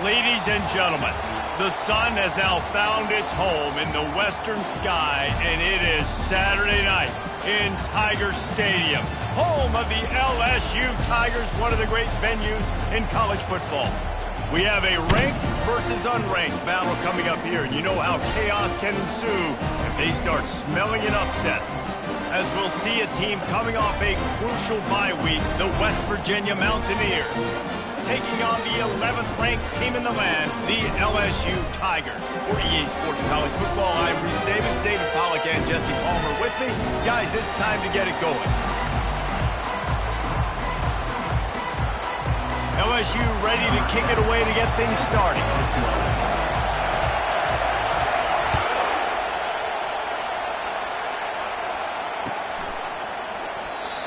Ladies and gentlemen, the sun has now found its home in the western sky, and it is Saturday night in Tiger Stadium, home of the LSU Tigers, one of the great venues in college football. We have a ranked versus unranked battle coming up here, and you know how chaos can ensue if they start smelling an upset. As we'll see a team coming off a crucial bye week, the West Virginia Mountaineers, taking on the 11th ranked team in the land, the LSU Tigers. For EA Sports College Football, I'm Reese Davis, David Pollack, and Jesse Palmer with me. Guys, it's time to get it going. LSU ready to kick it away to get things started.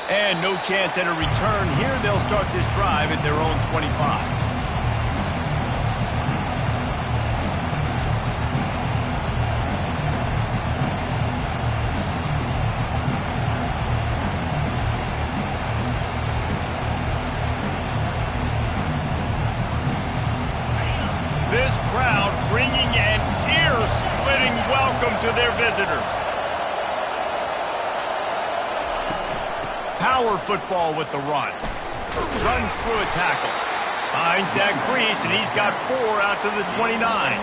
And no chance at a return here. They'll start this drive at their own 25. This crowd bringing an ear-splitting welcome to their visitors. Power football with the run. Runs through a tackle. Finds Zach Grease, and he's got 4 out to the 29.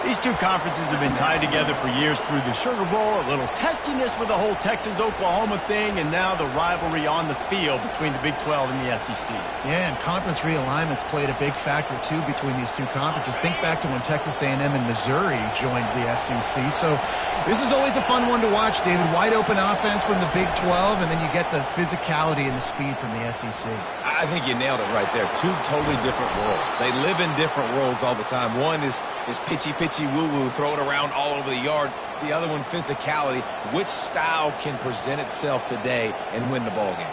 These two conferences have been tied together for years through the Sugar Bowl, a little testiness with the whole Texas-Oklahoma thing, and now the rivalry on the field between the Big 12 and the SEC. Yeah, and conference realignments played a big factor, too, between these two conferences. Think back to when Texas A&M and Missouri joined the SEC. So this is always a fun one to watch, David. Wide open offense from the Big 12, and then you get the physicality and the speed from the SEC. I think you nailed it right there. Two totally different worlds. They live in different worlds all the time. One is pitchy woo-woo, throw it around all over the yard. The other one, physicality. Which style can present itself today and win the ball game?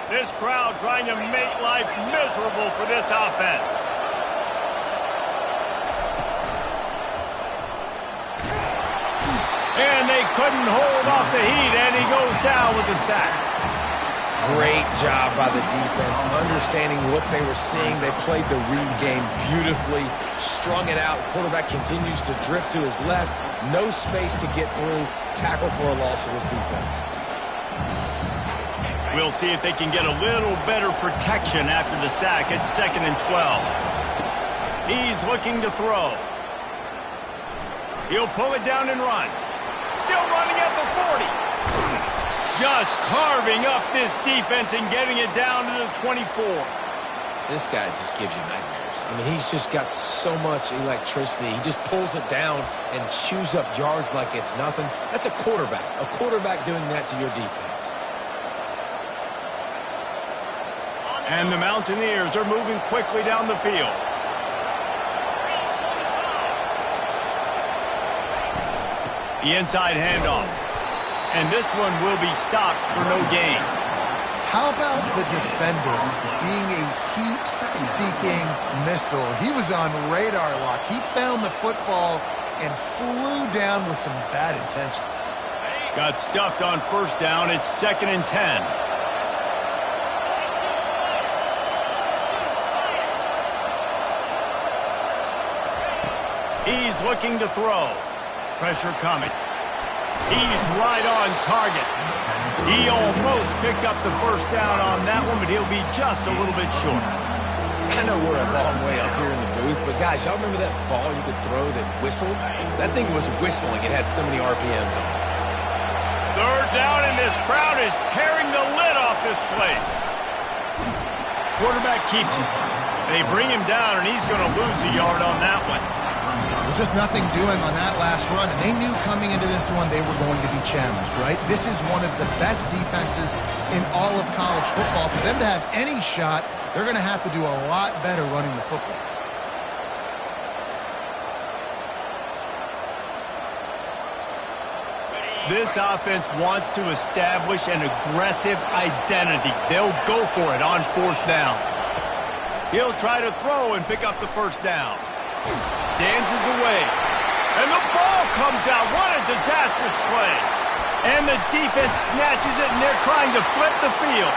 This crowd trying to make life miserable for this offense. And they couldn't hold off the heat, and he goes down with the sack. Great job by the defense, understanding what they were seeing. They played the read game beautifully, strung it out. Quarterback continues to drift to his left. No space to get through. Tackle for a loss for this defense. We'll see if they can get a little better protection after the sack. It's 2nd and 12. He's looking to throw. He'll pull it down and run. Still running at the 40. Just carving up this defense and getting it down to the 24. This guy just gives you nightmares. I mean, he's just got so much electricity. He just pulls it down and chews up yards like it's nothing. That's a quarterback. A quarterback doing that to your defense. And the Mountaineers are moving quickly down the field. The inside handoff. And this one will be stopped for no gain. How about the defender being a heat-seeking missile? He was on radar lock. He found the football and flew down with some bad intentions. Got stuffed on 1st down. It's 2nd and 10. He's looking to throw. Pressure coming. He's right on target. He almost picked up the 1st down on that one, but he'll be just a little bit short. I know we're a long way up here in the booth, but guys, y'all remember that ball you could throw that whistled? That thing was whistling. It had so many RPMs on it. 3rd down, and this crowd is tearing the lid off this place. Quarterback keeps him. They bring him down, and he's going to lose a yard on that one. Just nothing doing on that last run, and they knew coming into this one they were going to be challenged, right? This is one of the best defenses in all of college football. For them to have any shot, they're going to have to do a lot better running the football. This offense wants to establish an aggressive identity. They'll go for it on 4th down. He'll try to throw and pick up the 1st down. Dances away. And the ball comes out. What a disastrous play. And the defense snatches it, and they're trying to flip the field.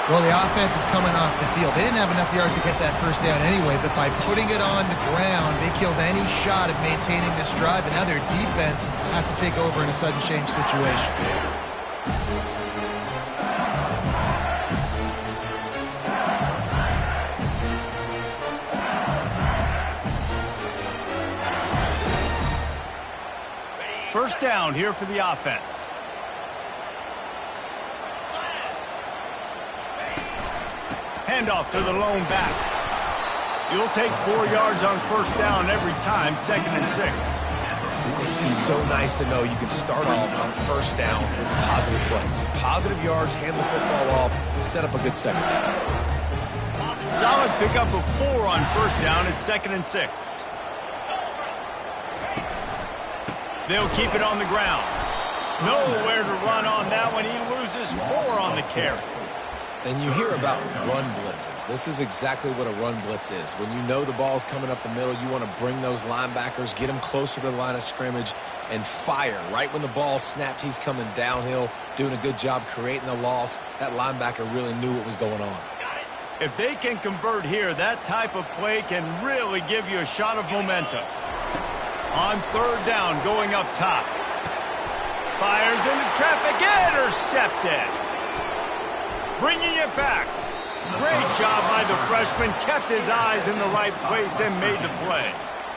Well, the offense is coming off the field. They didn't have enough yards to get that first down anyway, but by putting it on the ground, they killed any shot of maintaining this drive, and now their defense has to take over in a sudden change situation. First down here for the offense. Handoff to the lone back. You'll take 4 yards on first down every time, 2nd and 6. It's just so nice to know you can start off on first down with positive plays. Positive yards, hand the football off, set up a good second down. Solid pickup of 4 on first down at 2nd and 6. They'll keep it on the ground. Nowhere to run on that one. He loses 4 on the carry. And you hear about run blitzes. This is exactly what a run blitz is. When you know the ball's coming up the middle, you want to bring those linebackers, get them closer to the line of scrimmage, and fire. Right when the ball snapped, he's coming downhill, doing a good job creating the loss. That linebacker really knew what was going on. If they can convert here, that type of play can really give you a shot of momentum. On third down, going up top. Fires into traffic, intercepted. Bringing it back. Great job by the freshman. Kept his eyes in the right place and made the play.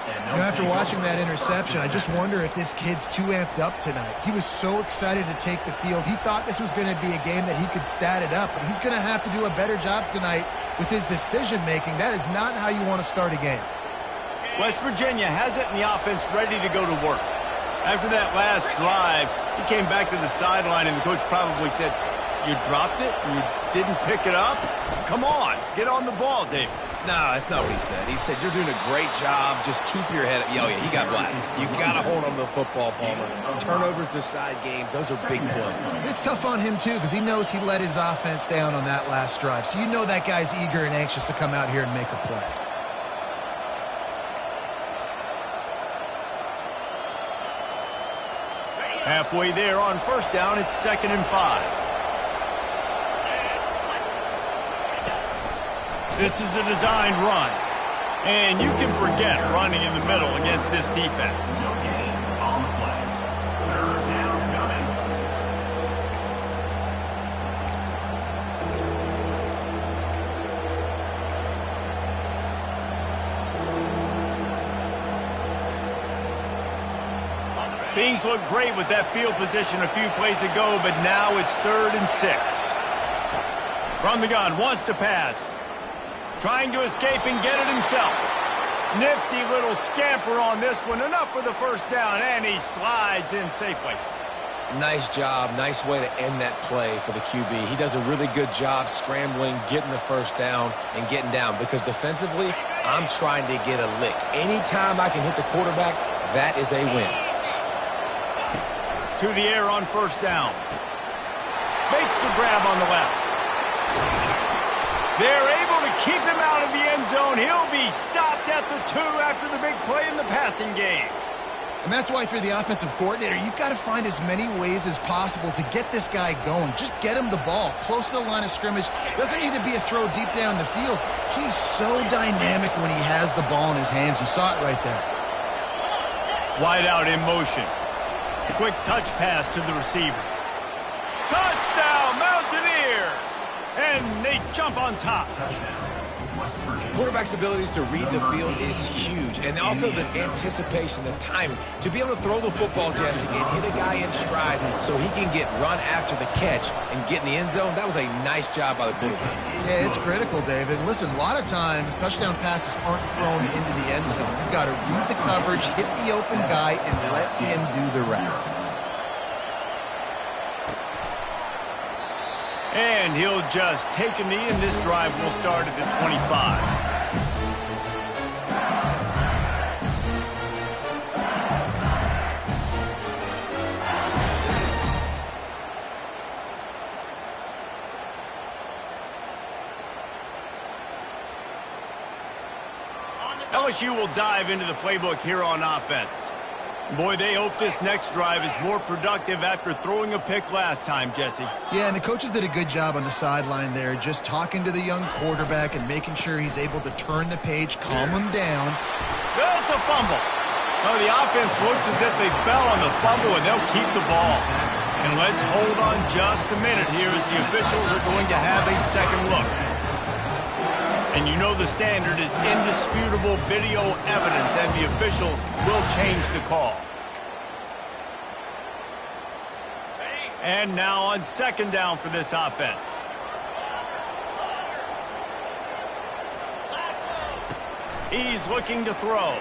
You know, after watching that interception, I just wonder if this kid's too amped up tonight. He was so excited to take the field. He thought this was going to be a game that he could stat it up, but he's going to have to do a better job tonight with his decision-making. That is not how you want to start a game. West Virginia has it in the offense ready to go to work. After that last drive, he came back to the sideline, and the coach probably said, "You dropped it? You didn't pick it up? Come on, get on the ball, David." No, that's not what he said. He said, "You're doing a great job. Just keep your head up." Oh, yeah, he got blasted. You got to hold on to the football, Palmer. Turnovers decide games. Those are big plays. It's tough on him, too, because he knows he let his offense down on that last drive. So you know that guy's eager and anxious to come out here and make a play. Halfway there on first down, it's 2nd and 5. This is a designed run, and you can forget running in the middle against this defense. Things look great with that field position a few plays ago, but now it's 3rd and 6. From the gun, wants to pass. Trying to escape and get it himself. Nifty little scamper on this one. Enough for the first down, and he slides in safely. Nice job. Nice way to end that play for the QB. He does a really good job scrambling, getting the first down, and getting down. Because defensively, I'm trying to get a lick. Anytime I can hit the quarterback, that is a win. To the air on first down. Makes the grab on the left. They're able to keep him out of the end zone. He'll be stopped at the 2 after the big play in the passing game. And that's why, if you're the offensive coordinator, you've got to find as many ways as possible to get this guy going. Just get him the ball close to the line of scrimmage. Doesn't need to be a throw deep down the field. He's so dynamic when he has the ball in his hands. You saw it right there. Wide out in motion. Quick touch pass to the receiver. Touchdown, Mountaineers! And they jump on top. Quarterback's abilities to read the field is huge. And also the anticipation, the timing. To be able to throw the football, Jesse, and hit a guy in stride so he can get run after the catch and get in the end zone, that was a nice job by the quarterback. Yeah, it's critical, David. Listen, a lot of times touchdown passes aren't thrown into the end zone. You've got to read the coverage, hit the open guy, and let him do the rest. And he'll just take a knee, and this drive will start at the 25. LSU will dive into the playbook here on offense. Boy, they hope this next drive is more productive after throwing a pick last time, Jesse. Yeah, and the coaches did a good job on the sideline there, just talking to the young quarterback and making sure he's able to turn the page, calm him down. It's a fumble. No, the offense looks as if they fell on the fumble, and they'll keep the ball. And let's hold on just a minute here as the officials are going to have a second look. And you know the standard is indisputable video evidence, and the officials will change the call. And now on second down for this offense. He's looking to throw.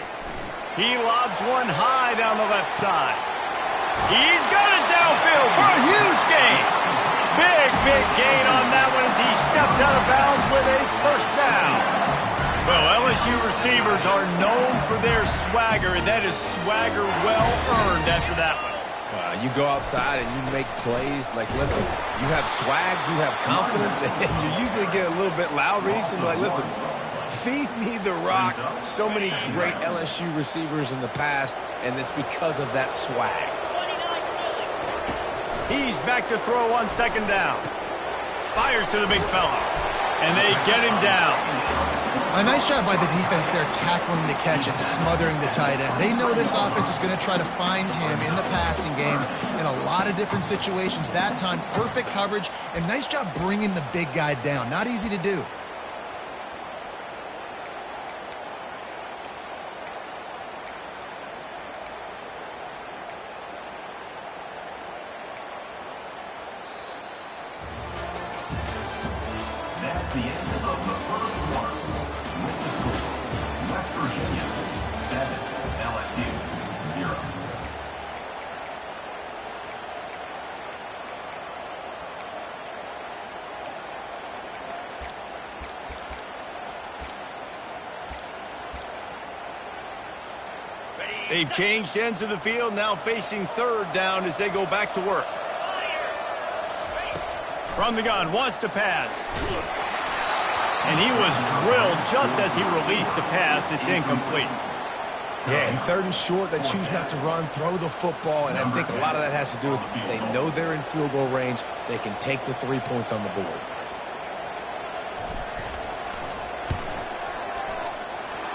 He lobs one high down the left side. He's got it downfield for a huge gain. Big gain on that one as he steps out of bounds with a first down. Well, LSU receivers are known for their swagger, and that is swagger well earned after that one. You go outside and you make plays. Like, listen, you have swag, you have confidence, and you usually get a little bit loud recently. Like, listen, feed me the rock. So many great LSU receivers in the past, and it's because of that swag. He's back to throw on second down. Fires to the big fella, and they get him down. A nice job by the defense there, tackling the catch and smothering the tight end. They know this offense is going to try to find him in the passing game in a lot of different situations. That time, perfect coverage, and nice job bringing the big guy down. Not easy to do. That's the end of the first quarter. With the score, West Virginia 7, LSU 0. They've changed ends of the field, now facing third down as they go back to work. From the gun, wants to pass. And he was drilled just as he released the pass. It's incomplete. Yeah, and third and short, they choose not to run, throw the football, and I think a lot of that has to do with they know they're in field goal range. They can take the 3 points on the board.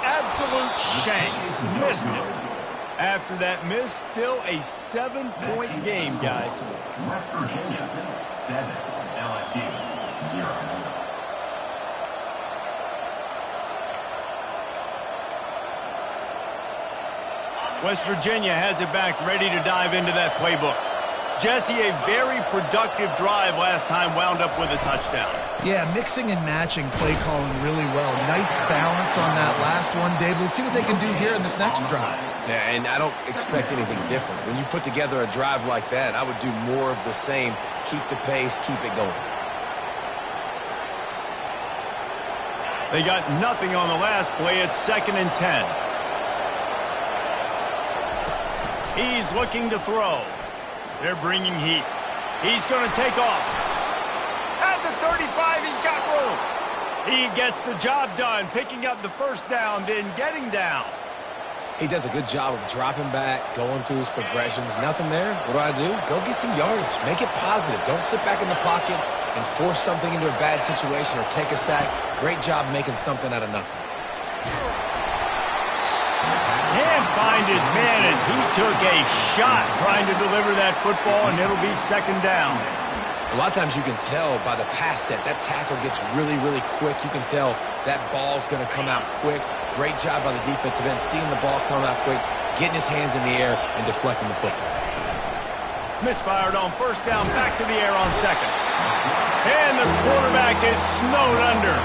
Absolute shank. Missed it. After that miss, still a 7-point game, guys. West Virginia 7, LSU 0. West Virginia has it back, ready to dive into that playbook. Jesse, a very productive drive last time, wound up with a touchdown. Yeah, mixing and matching play calling really well. Nice balance on that last one, David. Let's see what they can do here in this next drive. Yeah, and I don't expect anything different. When you put together a drive like that, I would do more of the same. Keep the pace, keep it going. They got nothing on the last play. It's 2nd and 10. He's looking to throw. They're bringing heat. He's going to take off. At the 35, he's got room. He gets the job done, picking up the first down, then getting down. He does a good job of dropping back, going through his progressions. Nothing there. What do? Go get some yardage. Make it positive. Don't sit back in the pocket and force something into a bad situation or take a sack. Great job making something out of nothing. Can't find his man as he took a shot trying to deliver that football, and it'll be 2nd down. A lot of times you can tell by the pass set, that tackle gets really, really quick. You can tell that ball's going to come out quick. Great job by the defensive end, seeing the ball come out quick, getting his hands in the air, and deflecting the football. Misfired on first down, back to the air on 2nd. And the quarterback is snowed under.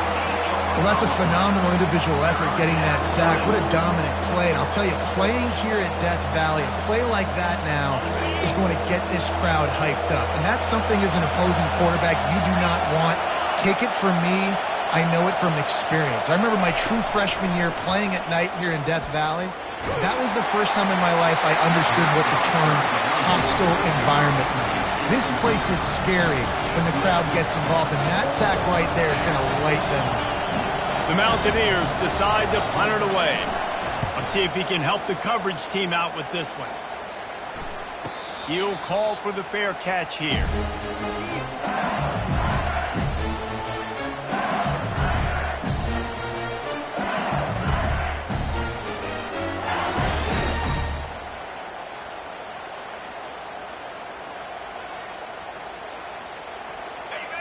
Well, that's a phenomenal individual effort getting that sack. What a dominant play. And I'll tell you, playing here at Death Valley, a play like that now is going to get this crowd hyped up. And that's something as an opposing quarterback you do not want. Take it from me. I know it from experience. I remember my true freshman year playing at night here in Death Valley. That was the first time in my life I understood what the term hostile environment meant. This place is scary when the crowd gets involved, and that sack right there is going to light them up. The Mountaineers decide to punt it away. Let's see if he can help the coverage team out with this one. He'll call for the fair catch here.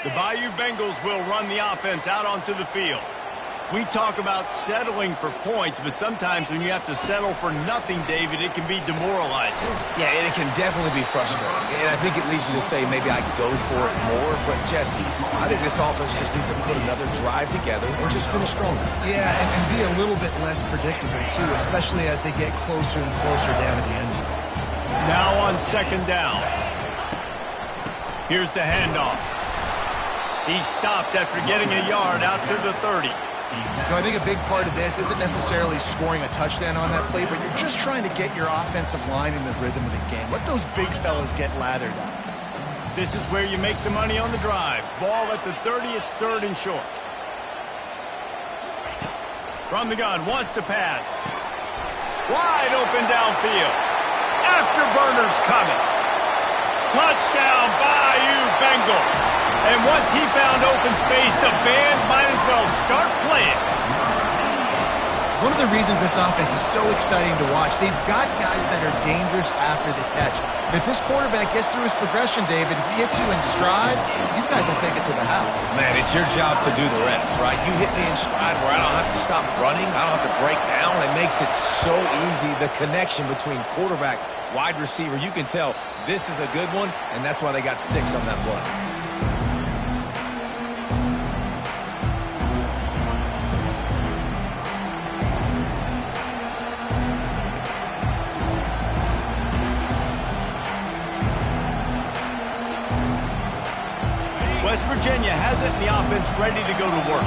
The Bayou Bengals will run the offense out onto the field. We talk about settling for points, but sometimes when you have to settle for nothing, David, it can be demoralizing. Yeah, and it can definitely be frustrating. And I think it leads you to say maybe I go for it more. But, Jesse, I think this offense just needs to put another drive together and just finish stronger. Yeah, and be a little bit less predictable, too, especially as they get closer and closer down to the end zone. Now on second down. Here's the handoff. He stopped after getting a yard out to the 30. So I think a big part of this isn't necessarily scoring a touchdown on that play, but you're just trying to get your offensive line in the rhythm of the game. Let those big fellas get lathered up. This is where you make the money on the drives. Ball at the 30, it's third and short. From the gun, wants to pass. Wide open downfield. Afterburners coming. Touchdown, Bayou Bengals. And once he found open space, the band might as well start playing. One of the reasons this offense is so exciting to watch, they've got guys that are dangerous after the catch. And if this quarterback gets through his progression, David, if he hits you in stride, these guys will take it to the house. Man, it's your job to do the rest, right? You hit me in stride where I don't have to stop running, I don't have to break down. It makes it so easy, the connection between quarterback, wide receiver. You can tell this is a good one, and that's why they got 6 on that play. West Virginia has it in the offense ready to go to work.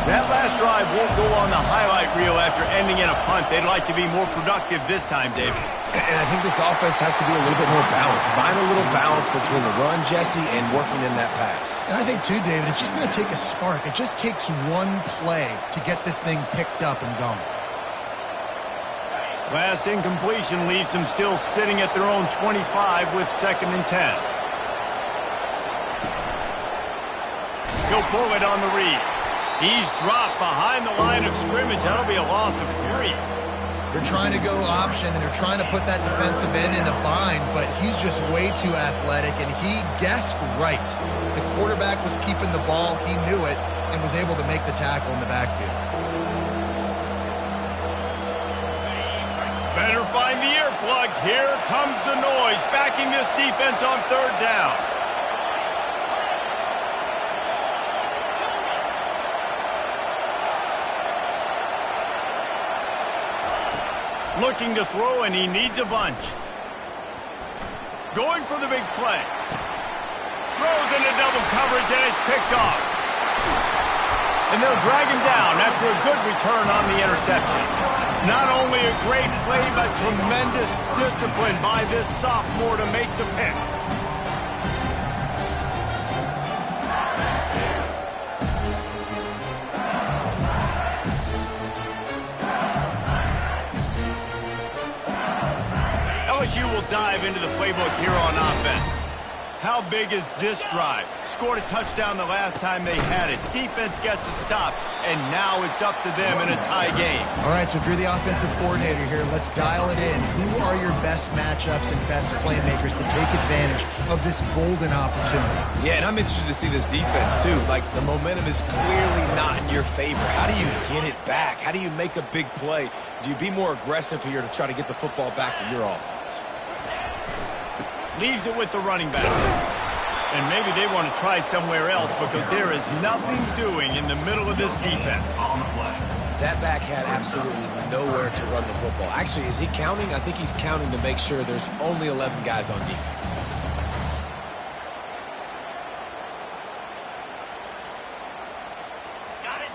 That last drive won't go on the highlight reel after ending in a punt. They'd like to be more productive this time, David. And I think this offense has to be a little bit more balanced. Find a little balance between the run, Jesse, and working in that pass. And I think, too, David, it's just going to take a spark. It just takes one play to get this thing picked up and going. Last incompletion leaves them still sitting at their own 25 with 2nd and 10. He'll pull it on the read. He's dropped behind the line of scrimmage. That'll be a loss of 3. They're trying to go option, and they're trying to put that defensive end in a bind, but he's just way too athletic, and he guessed right. The quarterback was keeping the ball. He knew it and was able to make the tackle in the backfield. Better find the earplugs. Here comes the noise, backing this defense on 3rd down. Looking to throw, and he needs a bunch. Going for the big play. Throws into double coverage, and it's picked off. And they'll drag him down after a good return on the interception. Not only a great play, but tremendous discipline by this sophomore to make the pick. LSU will dive into the playbook here on offense. How big is this drive? Scored a touchdown the last time they had it. Defense gets a stop, and now it's up to them in a tie game. All right, so if you're the offensive coordinator here, let's dial it in. Who are your best matchups and best playmakers to take advantage of this golden opportunity? Yeah, and I'm interested to see this defense, too. Like, the momentum is clearly not in your favor. How do you get it back? How do you make a big play? Do you be more aggressive here to try to get the football back to your offense? Leaves it with the running back. And maybe they want to try somewhere else because there is nothing doing in the middle of this defense. That back had absolutely nowhere to run the football. Actually, is he counting? I think he's counting to make sure there's only 11 guys on defense.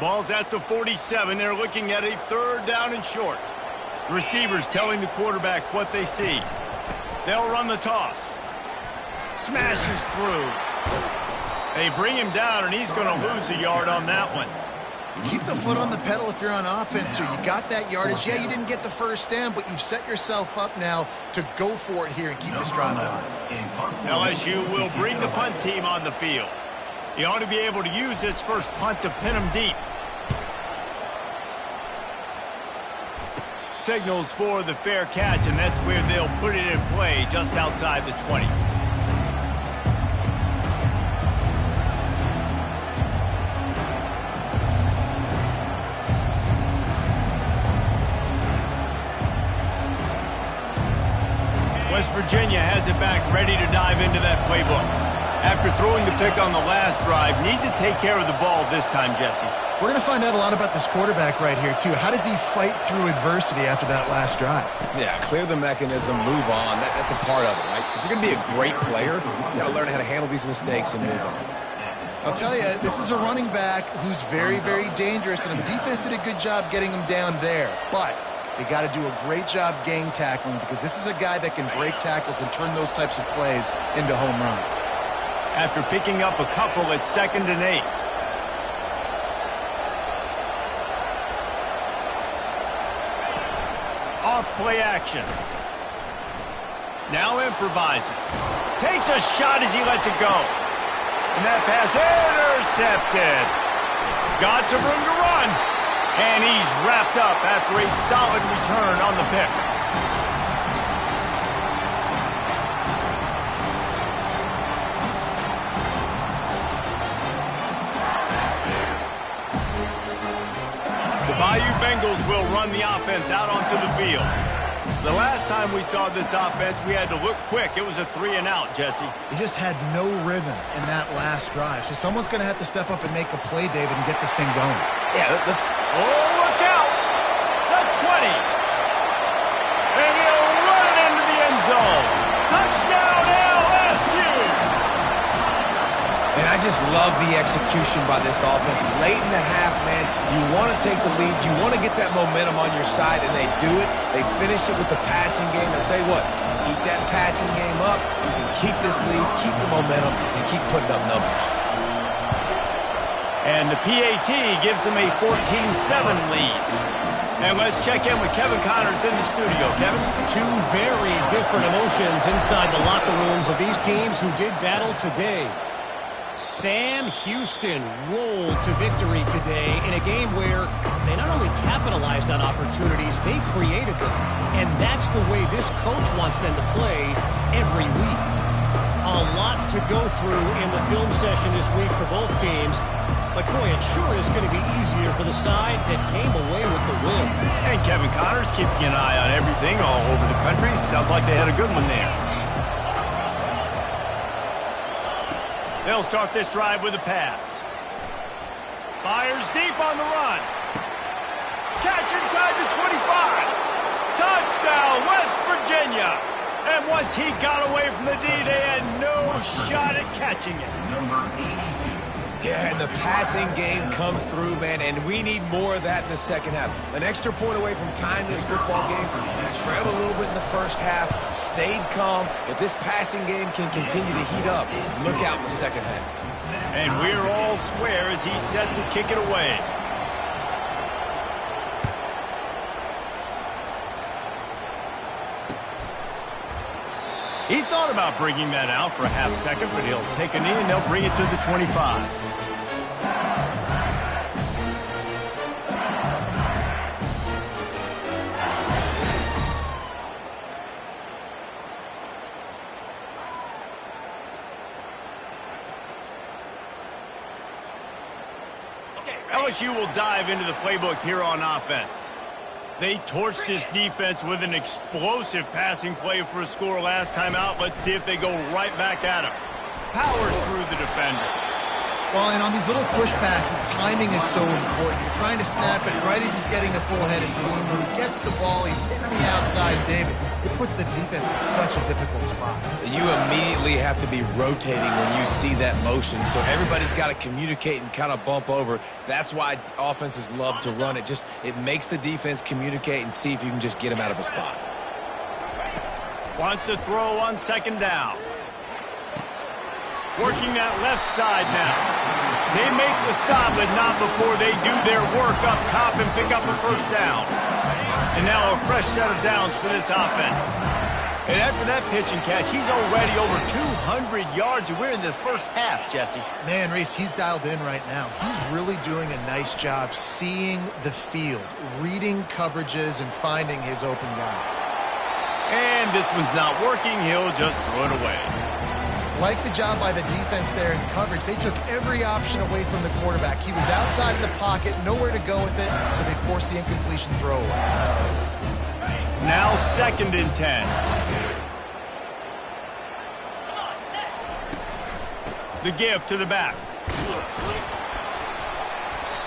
Ball's at the 47. They're looking at a 3rd down and short. The receivers telling the quarterback what they see. They'll run the toss. Smashes through. They bring him down, and he's going to lose a yard on that one. Keep the foot on the pedal if you're on offense, so you got that yardage. Yeah, you didn't get the first down, but you've set yourself up now to go for it here and keep this drive alive. LSU will bring the punt team on the field. You ought to be able to use this first punt to pin them deep. Signals for the fair catch, and that's where they'll put it in play, just outside the 20. West Virginia has it back, ready to dive into that playbook. After throwing the pick on the last drive, need to take care of the ball this time, Jesse. We're going to find out a lot about this quarterback right here, too. How does he fight through adversity after that last drive? Yeah, clear the mechanism, move on. That's a part of it, right? If you're going to be a great player, you got to learn how to handle these mistakes and move on. I'll tell you, this is a running back who's very, very dangerous, and the defense did a good job getting him down there. But they got to do a great job gang tackling, because this is a guy that can break tackles and turn those types of plays into home runs. After picking up a couple, it's 2nd and 8. Off play action. Now improvising. Takes a shot as he lets it go. And that pass intercepted. Got some room to run. And he's wrapped up after a solid return on the pick. The Bayou Bengals will run the offense out onto the field. The last time we saw this offense, we had to look quick. It was a 3-and-out, Jesse. He just had no rhythm in that last drive. So someone's going to have to step up and make a play, David, and get this thing going. Yeah, let's... Oh, look out! The 20. And he'll run it into the end zone. Touchdown, LSU! And I just love the execution by this offense. Late in the half, man, you want to take the lead. You want to get that momentum on your side, and they do it. They finish it with the passing game. I'll tell you what, keep that passing game up. You can keep this lead, keep the momentum, and keep putting up numbers. And the PAT gives them a 14-7 lead. And let's check in with Kevin Connors in the studio. Kevin? Two very different emotions inside the locker rooms of these teams who did battle today. Sam Houston rolled to victory today in a game where they not only capitalized on opportunities, they created them. And that's the way this coach wants them to play every week. A lot to go through in the film session this week for both teams. But, boy, it sure is going to be easier for the side that came away with the win. And Kevin Connors keeping an eye on everything all over the country. Sounds like they had a good one there. They'll start this drive with a pass. Fires deep on the run. Catch inside the 25. Touchdown, West Virginia. And once he got away from the D, they had no shot at catching it. Number 82. Yeah, and the passing game comes through, man, and we need more of that in the second half. An extra point away from tying this football game. We trailed a little bit in the first half, stayed calm. If this passing game can continue to heat up, look out in the second half. And we're all square as he's set to kick it away. He thought about bringing that out for a half second, but he'll take a knee and they'll bring it to the 25. LSU will dive into the playbook here on offense. They torched this defense with an explosive passing play for a score last time out. Let's see if they go right back at him. Powers through the defender. Well, and on these little push passes, timing is so important. You're trying to snap it right as he's getting a full head of steam. When he gets the ball, he's hitting the outside, David. It puts the defense in such a difficult spot. You immediately have to be rotating when you see that motion, so everybody's got to communicate and kind of bump over. That's why offenses love to run it. It makes the defense communicate and see if you can just get him out of a spot. Wants to throw on second down. Working that left side now. They make the stop, but not before they do their work up top and pick up a first down. And now a fresh set of downs for this offense. And after that pitch and catch, he's already over 200 yards, and we're in the first half, Jesse. Man, Reese, he's dialed in right now. He's really doing a nice job seeing the field, reading coverages, and finding his open guy. And this one's not working. He'll just throw it away. Like the job by the defense there in coverage. They took every option away from the quarterback. He was outside of the pocket, nowhere to go with it, so they forced the incompletion throwaway. Now 2nd and 10. The give to the back.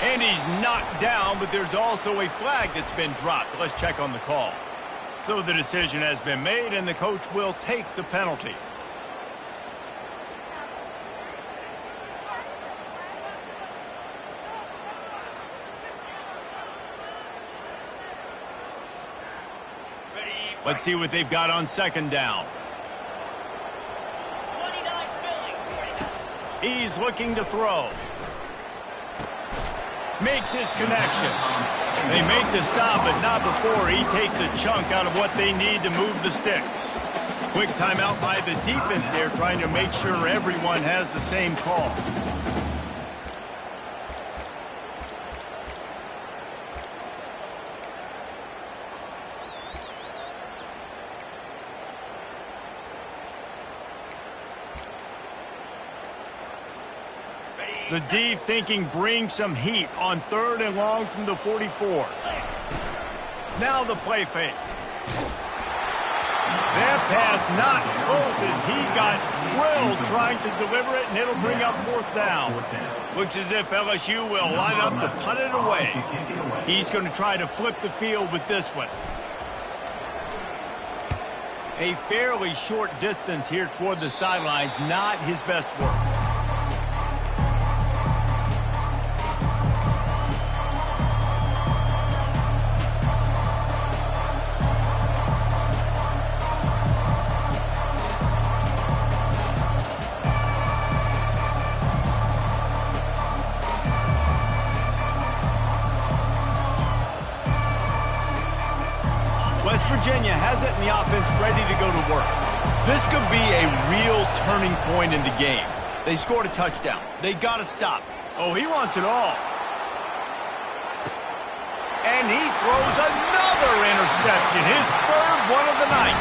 And he's knocked down, but there's also a flag that's been dropped. Let's check on the call. So the decision has been made, and the coach will take the penalty. Let's see what they've got on 2nd down. He's looking to throw. Makes his connection. They make the stop, but not before he takes a chunk out of what they need to move the sticks. Quick timeout by the defense there, trying to make sure everyone has the same call. The D thinking bring some heat on 3rd and long from the 44. Now the play fake. That pass not close as he got drilled trying to deliver it, and it'll bring up 4th down. Looks as if LSU will line up to punt it away. He's going to try to flip the field with this one. A fairly short distance here toward the sidelines, not his best work. West Virginia has it, and the offense ready to go to work. This could be a real turning point in the game. They scored a touchdown. They got to stop. Oh, he wants it all. And he throws another interception, his 3rd one of the night.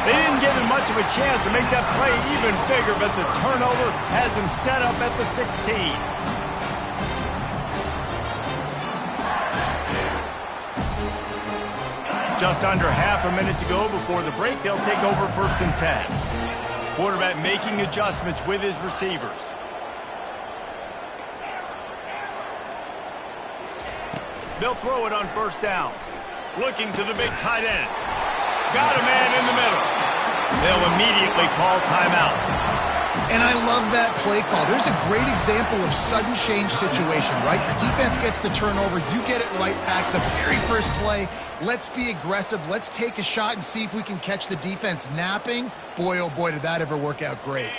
They didn't give him much of a chance to make that play even bigger, but the turnover has him set up at the 16. Just under half a minute to go before the break. They'll take over 1st and 10. Quarterback making adjustments with his receivers. They'll throw it on 1st down. Looking to the big tight end. Got a man in the middle. They'll immediately call timeout. And I love that play call. There's a great example of sudden change situation, right? Your defense gets the turnover. You get it right back. The very first play, let's be aggressive. Let's take a shot and see if we can catch the defense napping. Boy, oh boy, did that ever work out great.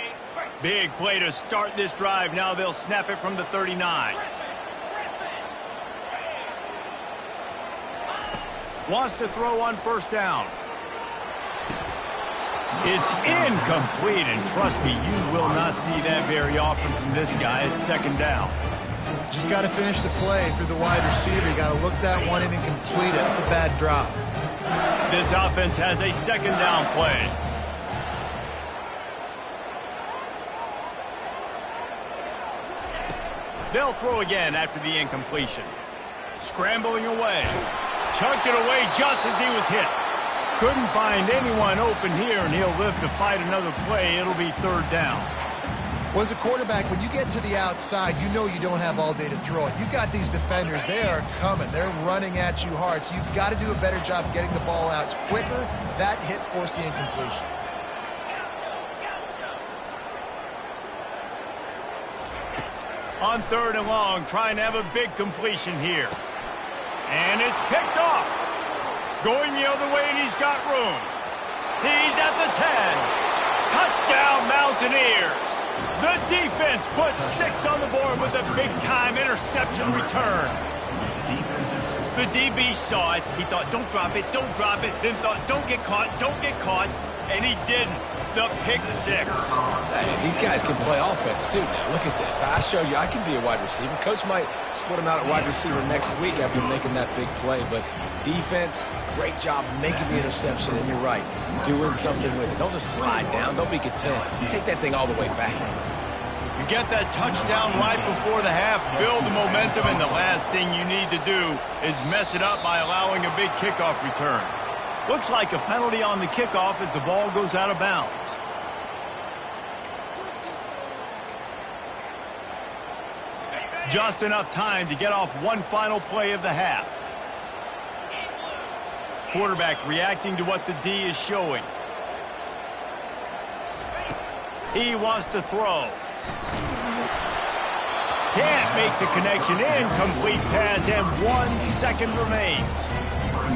Big play to start this drive. Now they'll snap it from the 39. Wants to throw on 1st down. It's incomplete, and trust me, you will not see that very often from this guy. It's 2nd down. Just got to finish the play for the wide receiver. You got to look that one in and complete it. It's a bad drop. This offense has a 2nd down play. They'll throw again after the incompletion. Scrambling away. Chunked it away just as he was hit. Couldn't find anyone open here, and he'll live to fight another play. It'll be 3rd down. Well, as a quarterback, when you get to the outside, you know you don't have all day to throw it. You've got these defenders. They are coming. They're running at you hard, so you've got to do a better job getting the ball out quicker. That hit forced the incompletion. On 3rd and long, trying to have a big completion here. And it's picked off. Going the other way, and he's got room. He's at the 10. Touchdown, Mountaineers. The defense puts 6 on the board with a big-time interception return. The DB saw it. He thought, don't drop it, don't drop it. Then thought, don't get caught, and he didn't. The pick 6. Hey, these guys can play offense, too. Now, look at this. I showed you I can be a wide receiver. Coach might split him out at wide receiver next week after making that big play. But defense, great job making the interception. And you're right, doing something with it. Don't just slide down. Don't be content. Take that thing all the way back. You get that touchdown right before the half, build the momentum, and the last thing you need to do is mess it up by allowing a big kickoff return. Looks like a penalty on the kickoff as the ball goes out of bounds. Just enough time to get off one final play of the half. Quarterback reacting to what the D is showing. He wants to throw. Can't make the connection. Incomplete pass, and 1 second remains.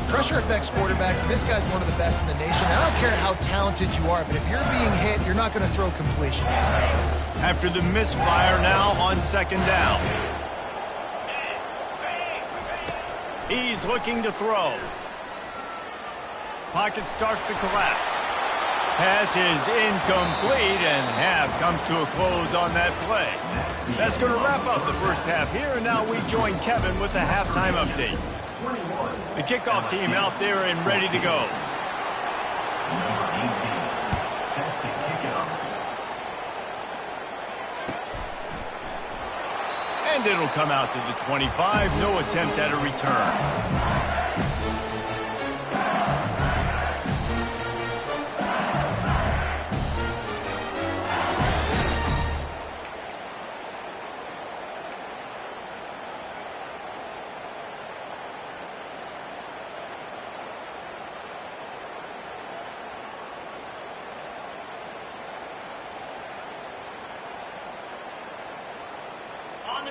Pressure affects quarterbacks, and this guy's one of the best in the nation. I don't care how talented you are, but if you're being hit, you're not going to throw completions. After the misfire, now on 2nd down. He's looking to throw. Pocket starts to collapse. Pass is incomplete, and half comes to a close on that play. That's going to wrap up the first half here, and now we join Kevin with the halftime update. The kickoff team out there and ready to go. Number 18, set to kick it off. And it'll come out to the 25. No attempt at a return.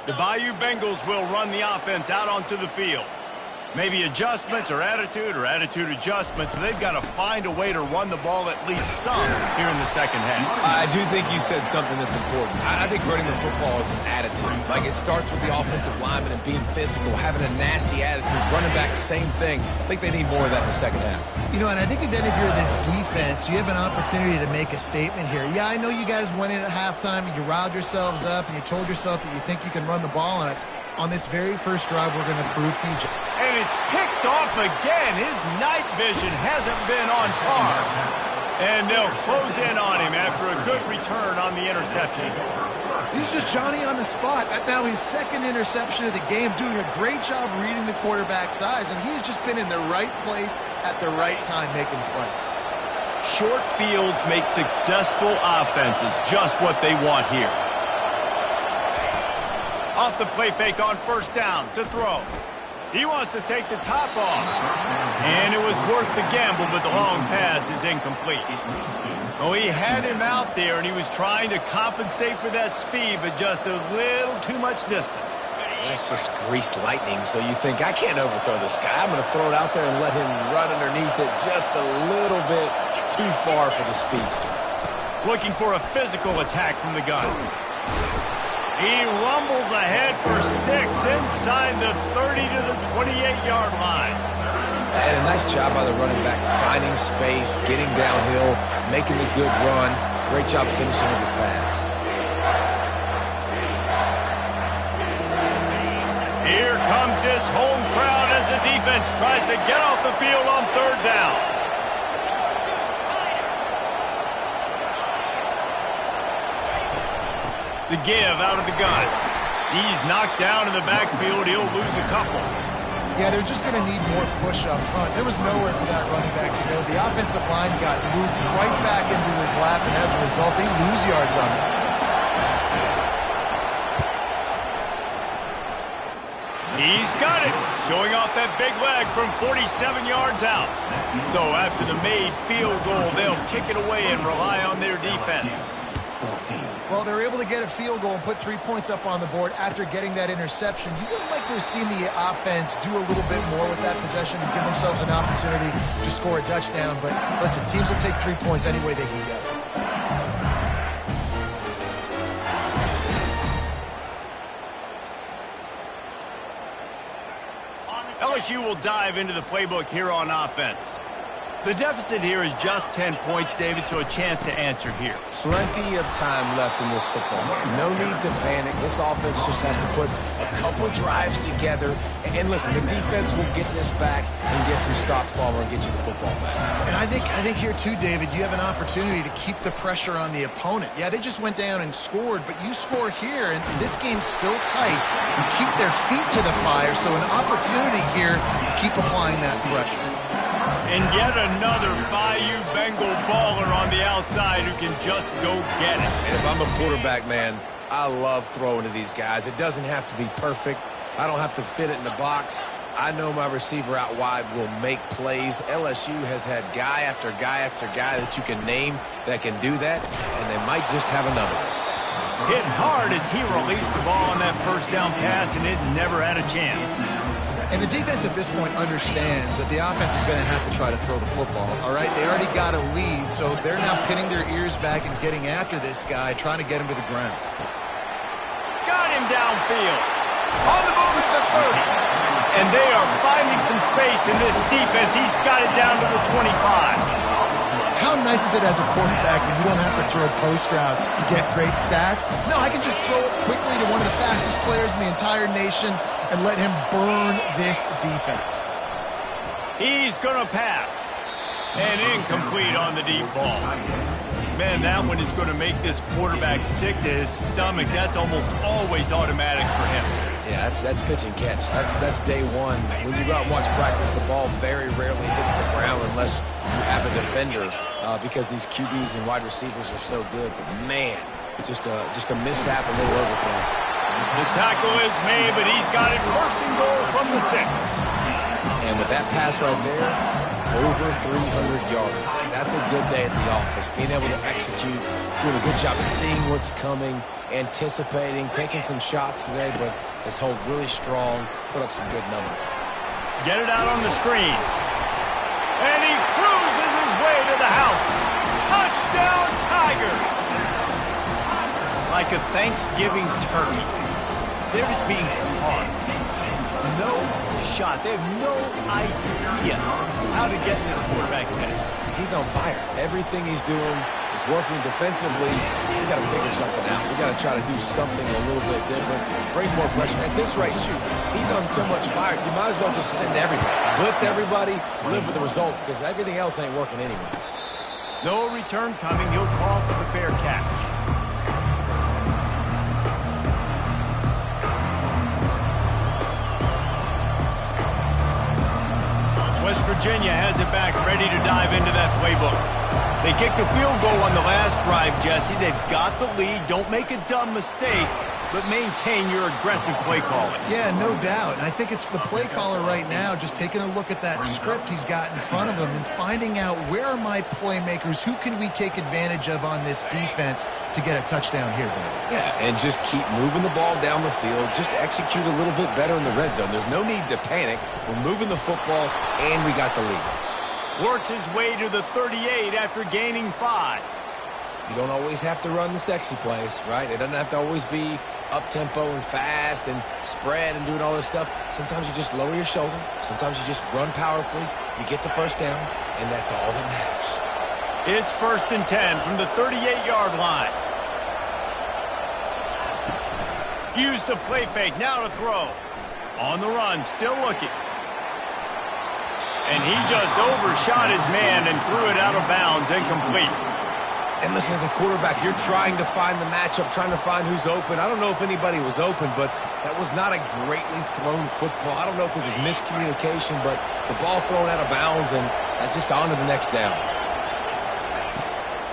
The Bayou Bengals will run the offense out onto the field. Maybe adjustments or attitude adjustments, but they've got to find a way to run the ball at least some here in the second half. I do think you said something that's important. I think running the football is an attitude. Like, it starts with the offensive lineman and being physical, having a nasty attitude. Running back, same thing. I think they need more of that in the second half. You know, and I think then if you're this defense, you have an opportunity to make a statement here. Yeah, I know you guys went in at halftime and you riled yourselves up and you told yourself that you think you can run the ball on us. On this very first drive, we're going to prove to you. And it's picked off again. His night vision hasn't been on par. And they'll close in on him after a good return on the interception. He's just Johnny on the spot. Now his 2nd interception of the game, doing a great job reading the quarterback's eyes, and he's just been in the right place at the right time making plays. Short fields make successful offenses just what they want here. Off the play fake on 1st down to throw. He wants to take the top off. And it was worth the gamble, but the long pass is incomplete. Oh, he had him out there, and he was trying to compensate for that speed, but just a little too much distance. That's just greased lightning, so you think, I can't overthrow this guy. I'm going to throw it out there and let him run underneath it just a little bit too far for the speedster. Looking for a physical attack from the gun. He rumbles ahead for 6 inside the 30 to the 28-yard line. And a nice job by the running back, finding space, getting downhill, making the good run. Great job finishing with his pads. Here comes his home crowd as the defense tries to get off the field on 3rd down. The give out of the gun. He's knocked down in the backfield. He'll lose a couple. Yeah, they're just going to need more push up front. There was nowhere for that running back to go. The offensive line got moved right back into his lap, and as a result, they lose yards on it. He's got it. Showing off that big leg from 47 yards out. So after the made field goal, they'll kick it away and rely on their defense. Well, they were able to get a field goal and put 3 points up on the board after getting that interception. You would like to have seen the offense do a little bit more with that possession and give themselves an opportunity to score a touchdown. But listen, teams will take 3 points any way they can get. LSU will dive into the playbook here on offense. The deficit here is just 10 points, David, so a chance to answer here. Plenty of time left in this football game. No need to panic. This offense just has to put a couple drives together. And listen, the defense will get this back and get some stops, Palmer, and get you the football back. And I think here too, David, you have an opportunity to keep the pressure on the opponent. Yeah, they just went down and scored, but you score here, and this game's still tight. You keep their feet to the fire, so an opportunity here to keep applying that pressure. And yet another Bayou Bengal baller on the outside who can just go get it. And if I'm a quarterback, man, I love throwing to these guys. It doesn't have to be perfect. I don't have to fit it in the box. I know my receiver out wide will make plays. LSU has had guy after guy after guy that you can name that can do that, and they might just have another one. Hit hard as he released the ball on that first down pass, and it never had a chance. And the defense at this point understands that the offense is going to have to try to throw the football, all right? They already got a lead, so they're now pinning their ears back and getting after this guy, trying to get him to the ground. Got him downfield. On the move at the 30. And they are finding some space in this defense. He's got it down to the 25. How nice is it as a quarterback when you don't have to throw post routes to get great stats? No, I can just throw it quickly to one of the fastest players in the entire nation and let him burn this defense. He's going to pass. And incomplete on the deep ball. Man, that one is going to make this quarterback sick to his stomach. That's almost always automatic for him. Yeah, that's pitch and catch. That's day one. When you go out and watch practice, the ball very rarely hits the ground unless you have a defender because these QBs and wide receivers are so good. But, man, just a mishap, a little overthrow. The tackle is made, but he's got it first and goal from the 6. And with that pass right there, over 300 yards. That's a good day at the office. Being able to execute, doing a good job seeing what's coming, anticipating, taking some shots today, but has held really strong, put up some good numbers. Get it out on the screen. And he cruises his way to the house. Touchdown, Tigers! Like a Thanksgiving turkey. They're just being caught. No shot. They have no idea how to get in this quarterback's head. He's on fire. Everything he's doing is working defensively. We got to figure something out. We got to try to do something a little bit different. Bring more pressure. At this rate, shoot, he's on so much fire. You might as well just send everybody. Blitz everybody, live with the results, because everything else ain't working anyways. No return coming. He'll call for the fair catch. West Virginia has it back, ready to dive into that playbook. They kicked a field goal on the last drive, Jesse. They've got the lead. Don't make a dumb mistake, but maintain your aggressive play calling. Yeah, no doubt. And I think it's the play caller right now just taking a look at that script he's got in front of him and finding out where are my playmakers, who can we take advantage of on this defense to get a touchdown here, Bill. Yeah, and just keep moving the ball down the field. Just execute a little bit better in the red zone. There's no need to panic. We're moving the football, and we got the lead. Works his way to the 38 after gaining 5. You don't always have to run the sexy plays, right? It doesn't have to always be up-tempo and fast and spread and doing all this stuff. Sometimes you just lower your shoulder. Sometimes you just run powerfully. You get the first down, and that's all that matters. It's 1st and 10 from the 38-yard line. Use the play fake. Now to throw. On the run, still looking. And he just overshot his man and threw it out of bounds, incomplete. And listen, as a quarterback, you're trying to find the matchup, trying to find who's open. I don't know if anybody was open, but that was not a greatly thrown football. I don't know if it was miscommunication, but the ball thrown out of bounds, and just on to the next down.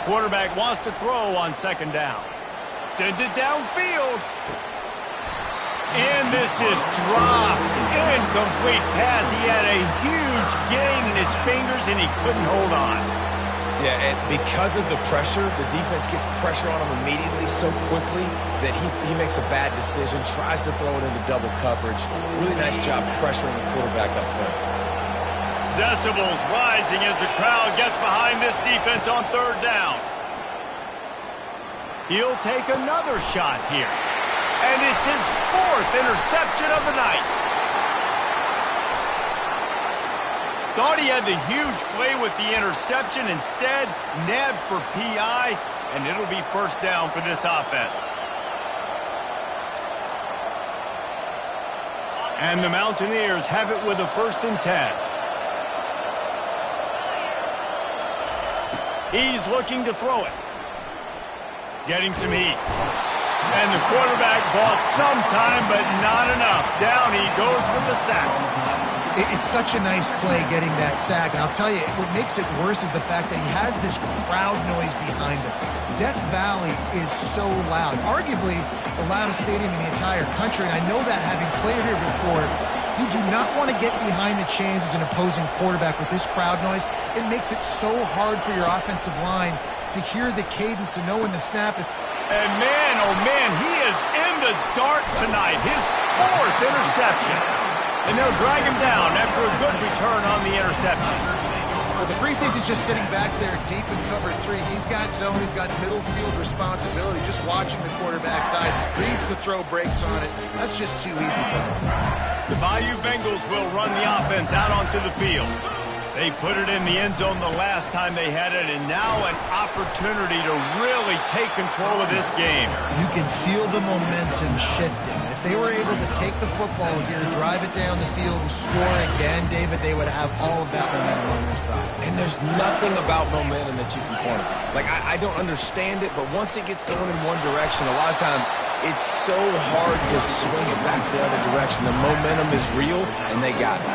Quarterback wants to throw on 2nd down. Sends it downfield. And this is dropped. Incomplete pass. He had a huge gain in his fingers, and he couldn't hold on. Yeah, and because of the pressure, the defense gets pressure on him immediately so quickly that he makes a bad decision, tries to throw it into double coverage. Really nice job pressuring the quarterback up front. Decibels rising as the crowd gets behind this defense on 3rd down. He'll take another shot here. And it's his 4th interception of the night. Thought he had the huge play with the interception. Instead, nabbed for PI, and it'll be first down for this offense. And the Mountaineers have it with a 1st and 10. He's looking to throw it. Getting some heat. And the quarterback bought some time, but not enough. Down he goes with the sack. It's such a nice play getting that sack. And I'll tell you, what makes it worse is the fact that he has this crowd noise behind him. Death Valley is so loud. Arguably the loudest stadium in the entire country. And I know that having played here before, you do not want to get behind the chains as an opposing quarterback with this crowd noise. It makes it so hard for your offensive line to hear the cadence, to know when the snap is. And man, oh man, he is in the dark tonight. His 4th interception. And they'll drag him down after a good return on the interception. Well, the free safety's just sitting back there deep in cover 3. He's got zone. He's got middle field responsibility. Just watching the quarterback's eyes. Reads the throw, breaks on it. That's just too easy for him. The Bayou Bengals will run the offense out onto the field. They put it in the end zone the last time they had it, and now an opportunity to really take control of this game. You can feel the momentum shifting. If they were able to take the football here, drive it down the field, and score again, David, they would have all of that momentum on their side. And there's nothing about momentum that you can quantify. Like, I don't understand it, but once it gets going in one direction, a lot of times it's so hard to swing it back the other direction. The momentum is real, and they got it.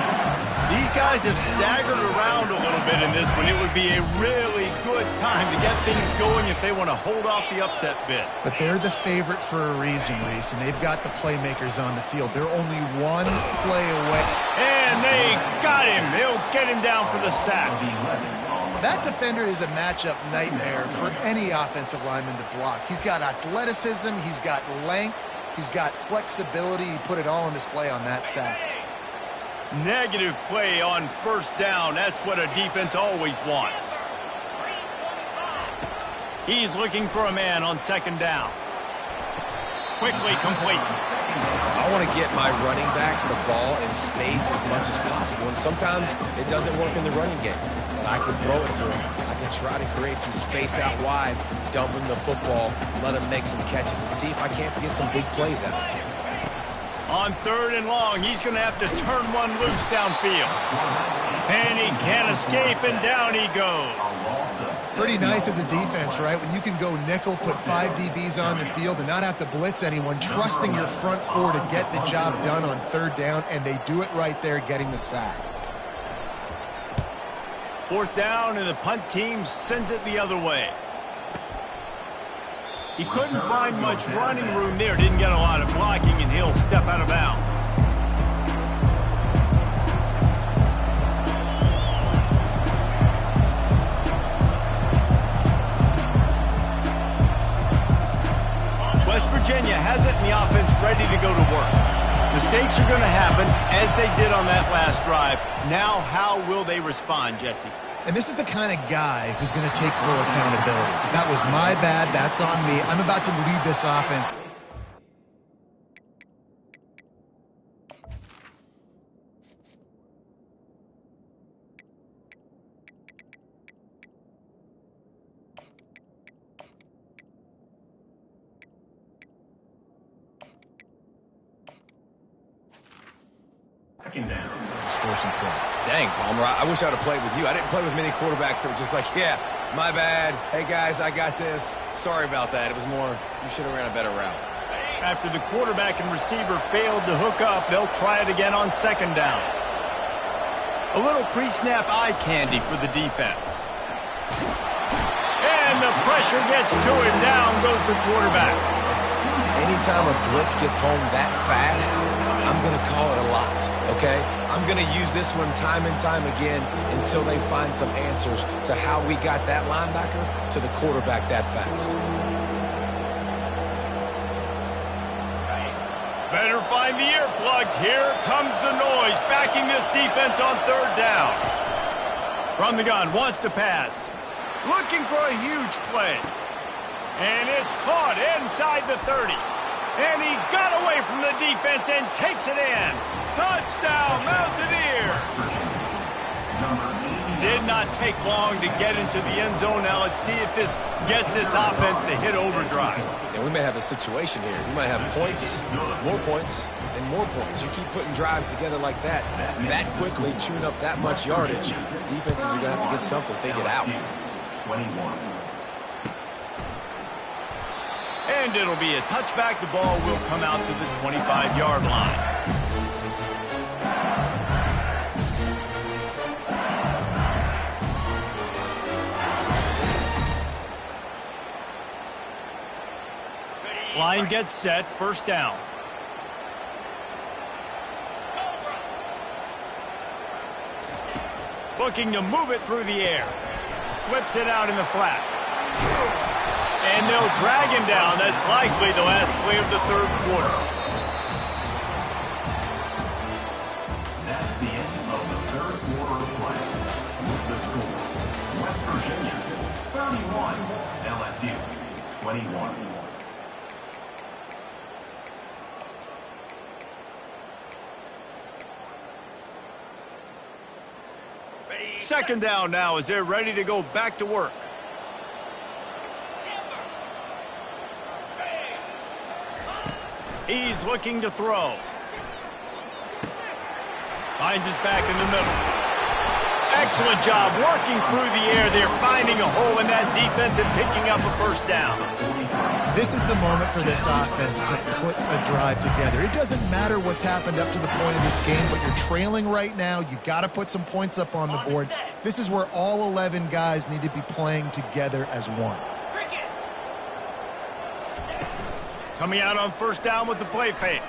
These guys have staggered around a little bit in this one. It would be a really good time to get things going if they want to hold off the upset bid. But they're the favorite for a reason, Reese, and they've got the playmakers on the field. They're only one play away. And they got him. They'll get him down for the sack. That defender is a matchup nightmare for any offensive lineman to block. He's got athleticism, he's got length, he's got flexibility. He put it all on display on that sack. Negative play on 1st down. That's what a defense always wants. He's looking for a man on 2nd down. Quickly complete. I want to get my running backs the ball in space as much as possible, and sometimes it doesn't work in the running game. But I can throw it to him. I can try to create some space out wide, dump him the football, let him make some catches, and see if I can't get some big plays out. On 3rd and long, he's going to have to turn one loose downfield. And he can't escape, and down he goes. Pretty nice as a defense, right? When you can go nickel, put 5 DBs on the field and not have to blitz anyone, trusting your front 4 to get the job done on 3rd down, and they do it right there, getting the sack. 4th down, and the punt team sends it the other way. He couldn't find much running room there. Didn't get a lot of blocking, and he'll step out of bounds. West Virginia has it in the offense ready to go to work. Mistakes are going to happen, as they did on that last drive. Now, how will they respond, Jesse? And this is the kind of guy who's going to take full accountability. That was my bad. That's on me. I'm about to lead this offense. Score some points. Dang, Palmer, I wish I would have played with you. I didn't play with many quarterbacks that were just like, yeah, my bad. Hey, guys, I got this. Sorry about that. It was more, you should have ran a better route. After the quarterback and receiver failed to hook up, they'll try it again on 2nd down. A little pre-snap eye candy for the defense. And the pressure gets to him. Down goes the quarterback. Anytime a blitz gets home that fast, I'm going to call it a lot, okay? I'm going to use this one time and time again until they find some answers to how we got that linebacker to the quarterback that fast. Better find the earplugs. Here comes the noise, backing this defense on 3rd down. From the gun, wants to pass. Looking for a huge play. And it's caught inside the 30. And he got away from the defense and takes it in. Touchdown, Mountaineers! not take long to get into the end zone. Now let's see if this gets this offense to hit overdrive. And we may have a situation here. We might have points, and more points. You keep putting drives together like that quickly, chewing up that much yardage, defenses are going to have to get something figured out. 21. And it'll be a touchback. The ball will come out to the 25-yard line. Line gets set, first down. Looking to move it through the air. Flips it out in the flat. And they'll drag him down. That's likely the last play of the third quarter. That's the end of the third quarter of play. With the score, West Virginia 31, LSU 21. Second down now as they're ready to go back to work. He's looking to throw. Finds his back in the middle. Excellent job working through the air. They're finding a hole in that defense and picking up a first down. This is the moment for this offense to put a drive together. It doesn't matter what's happened up to the point of this game, but you're trailing right now. You got to put some points up on the board. This is where all 11 guys need to be playing together as one. Coming out on first down with the play fake.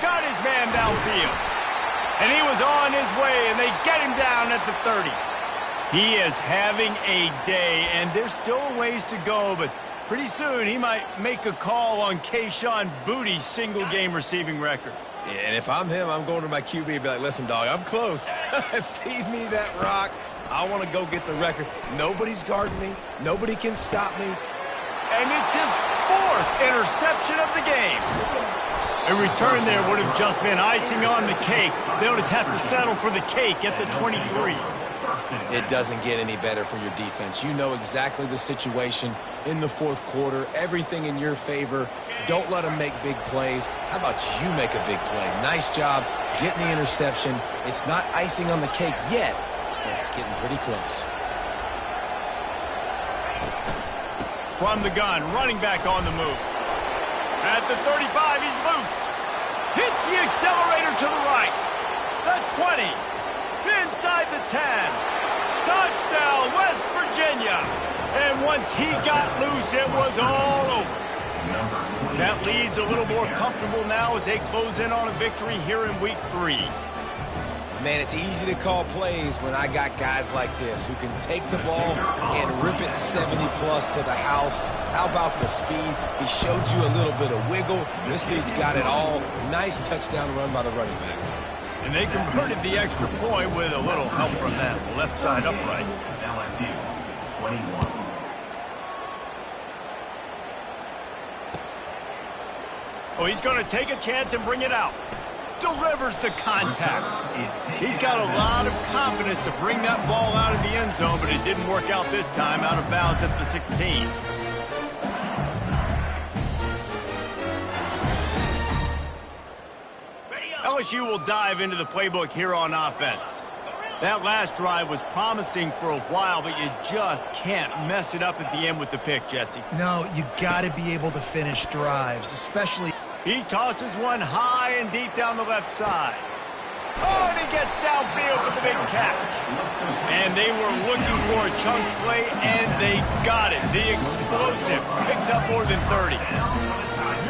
Got his man downfield. And he was on his way, and they get him down at the 30. He is having a day, and there's still a ways to go, but pretty soon he might make a call on Kayshon Boutte's single-game receiving record. Yeah, and if I'm him, I'm going to my QB and be like, listen, dog, I'm close. Feed me that rock. I want to go get the record. Nobody's guarding me. Nobody can stop me. And it's his fourth interception of the game. A return there would have just been icing on the cake. They'll just have to settle for the cake at the 23. It doesn't get any better for your defense. You know exactly the situation in the fourth quarter. Everything in your favor. Don't let them make big plays. How about you make a big play? Nice job getting the interception. It's not icing on the cake yet, but it's getting pretty close. From the gun, running back on the move. At the 35, he's loose. Hits the accelerator to the right. The 20. Inside the 10. Touchdown, West Virginia. And once he got loose, it was all over. That lead's a little more comfortable now as they close in on a victory here in week 3. Man, it's easy to call plays when I got guys like this who can take the ball and rip it 70-plus to the house. How about the speed? He showed you a little bit of wiggle. This dude's got it all. Nice touchdown run by the running back. And they converted the extra point with a little help from that left side upright. LSU 21. Oh, he's going to take a chance and bring it out. Delivers the contact. He's got a lot of confidence to bring that ball out of the end zone, but it didn't work out this time, out of bounds at the 16. LSU will dive into the playbook here on offense. That last drive was promising for a while, but you just can't mess it up at the end with the pick, Jesse. No, you got to be able to finish drives, especially... He tosses one high and deep down the left side. Oh, and he gets downfield for the big catch. And they were looking for a chunk play, and they got it. The explosive picks up more than 30.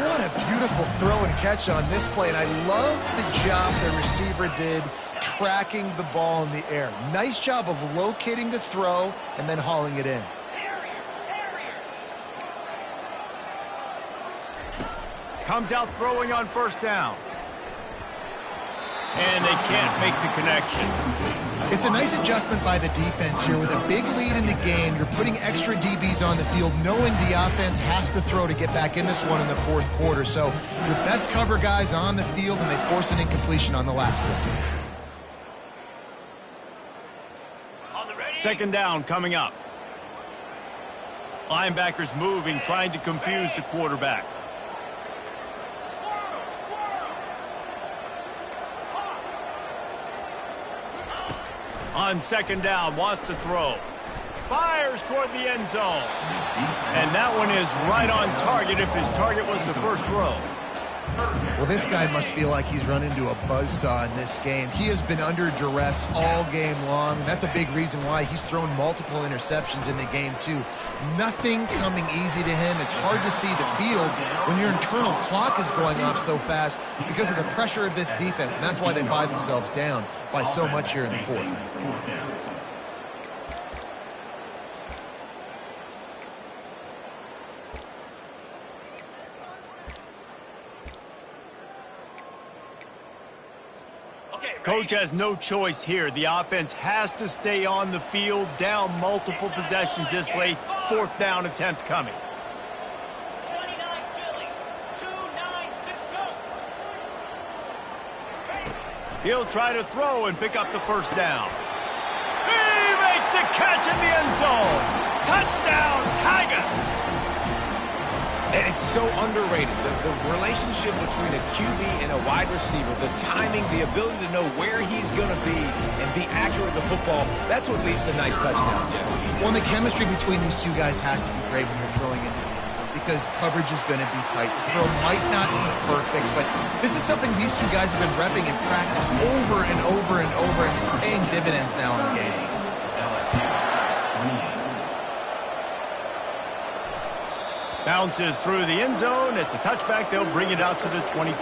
What a beautiful throw and catch on this play, and I love the job the receiver did tracking the ball in the air. Nice job of locating the throw and then hauling it in. Comes out throwing on first down. And they can't make the connection. It's a nice adjustment by the defense here. With a big lead in the game, you're putting extra DBs on the field, knowing the offense has to throw to get back in this one in the fourth quarter. So your best cover guys on the field, and they force an incompletion on the last one. Second down coming up. Linebackers moving, trying to confuse the quarterback. On second down, wants to throw. Fires toward the end zone. And that one is right on target if his target was the first row. Well, this guy must feel like he's run into a buzzsaw in this game. He has been under duress all game long, and that's a big reason why he's thrown multiple interceptions in the game, too. Nothing coming easy to him. It's hard to see the field when your internal clock is going off so fast because of the pressure of this defense, and that's why they find themselves down by so much here in the fourth. Coach has no choice here. The offense has to stay on the field, down multiple possessions this late. Fourth down attempt coming. He'll try to throw and pick up the first down. He makes the catch in the end zone. Touchdown, Tigers! And it's so underrated. The relationship between a QB and a wide receiver, the timing, the ability to know where he's going to be and be accurate with the football, that's what leads to nice touchdowns, Jesse. Well, the chemistry between these two guys has to be great when you're throwing into the end zone because coverage is going to be tight. The throw might not be perfect, but this is something these two guys have been repping in practice over and over and over, and it's paying dividends now in the game. Bounces through the end zone. It's a touchback. They'll bring it out to the 25.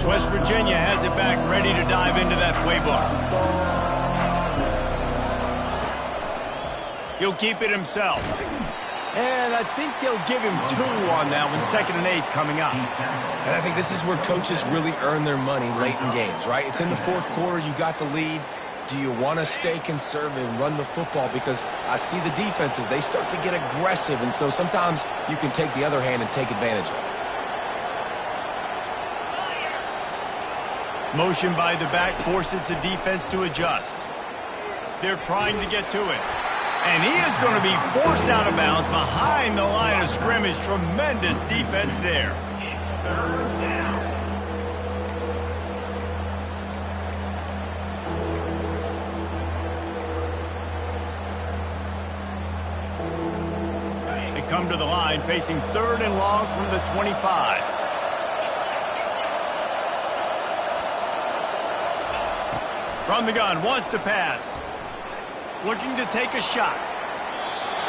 West Virginia has it back, ready to dive into that playbook. He'll keep it himself. And I think they'll give him 2 on that one. 2nd and 8 coming up. And I think this is where coaches really earn their money late in games, right? It's in the fourth quarter. You got the lead. Do you want to stay conservative and run the football? Because I see the defenses, they start to get aggressive. And so sometimes you can take the other hand and take advantage of it. Motion by the back forces the defense to adjust. They're trying to get to it. And he is going to be forced out of bounds behind the line of scrimmage. Tremendous defense there. They come to the line facing 3rd and long from the 25. From the gun, wants to pass. Looking to take a shot.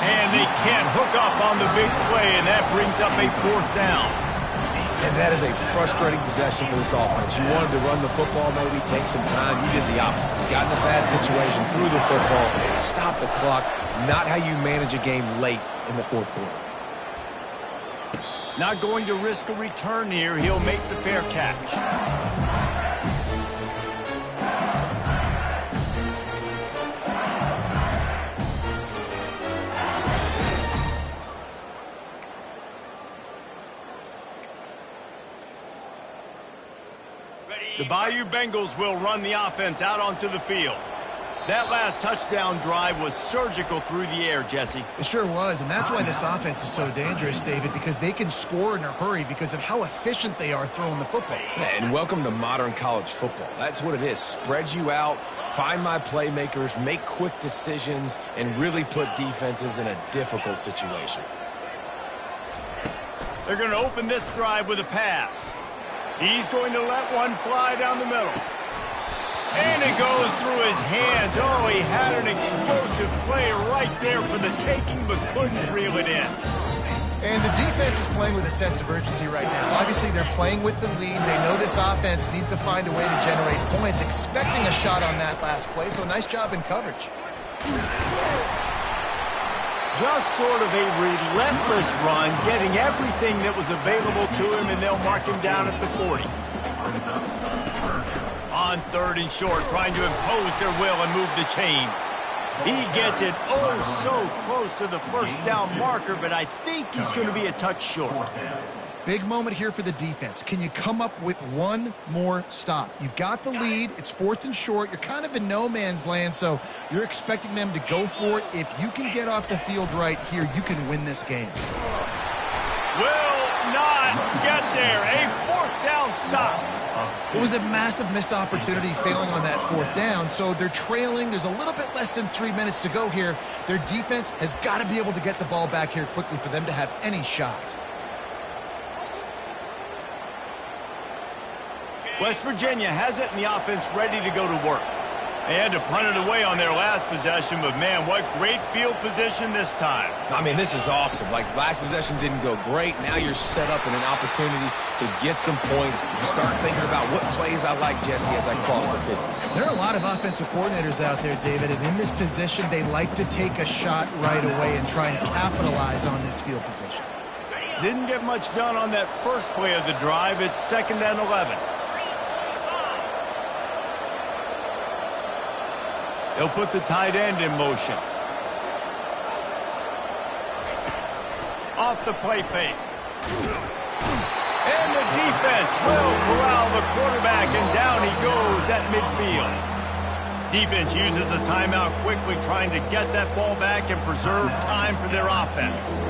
And they can't hook up on the big play, and that brings up a 4th down. And that is a frustrating possession for this offense. You wanted to run the football, maybe take some time. You did the opposite. You got in a bad situation, threw the football, stop the clock. Not how you manage a game late in the fourth quarter. Not going to risk a return here. He'll make the fair catch. The Bayou Bengals will run the offense out onto the field. That last touchdown drive was surgical through the air, Jesse. It sure was, and that's why this offense is so dangerous, David, because they can score in a hurry because of how efficient they are throwing the football. And welcome to modern college football. That's what it is. Spread you out, find my playmakers, make quick decisions, and really put defenses in a difficult situation. They're going to open this drive with a pass. He's going to let one fly down the middle. And it goes through his hands. Oh, he had an explosive play right there for the taking, but couldn't reel it in. And the defense is playing with a sense of urgency right now. Obviously, they're playing with the lead. They know this offense needs to find a way to generate points, expecting a shot on that last play, so nice job in coverage. Just sort of a relentless run, getting everything that was available to him, and they'll mark him down at the 40. On 3rd and short, trying to impose their will and move the chains. He gets it so close to the first down marker, but I think he's going to be a touch short. Big moment here for the defense. Can you come up with one more stop? You've got the lead. It's 4th and short. You're kind of in no man's land, so you're expecting them to go for it. If you can get off the field right here, you can win this game. Will not get there. A 4th down stop. It was a massive missed opportunity failing on that 4th down, so they're trailing. There's a little bit less than 3 minutes to go here. Their defense has got to be able to get the ball back here quickly for them to have any shot. West Virginia has it, and the offense ready to go to work. They had to punt it away on their last possession, but man, what great field position this time. I mean, this is awesome. Like, last possession didn't go great. Now you're set up in an opportunity to get some points. You start thinking about what plays I like, Jesse, as I cross the 50. There are a lot of offensive coordinators out there, David, and in this position, they like to take a shot right away and try and capitalize on this field position. Didn't get much done on that first play of the drive. It's 2nd and 11. They'll put the tight end in motion. Off the play fake. And the defense will corral the quarterback, and down he goes at midfield. Defense uses a timeout quickly, trying to get that ball back and preserve time for their offense.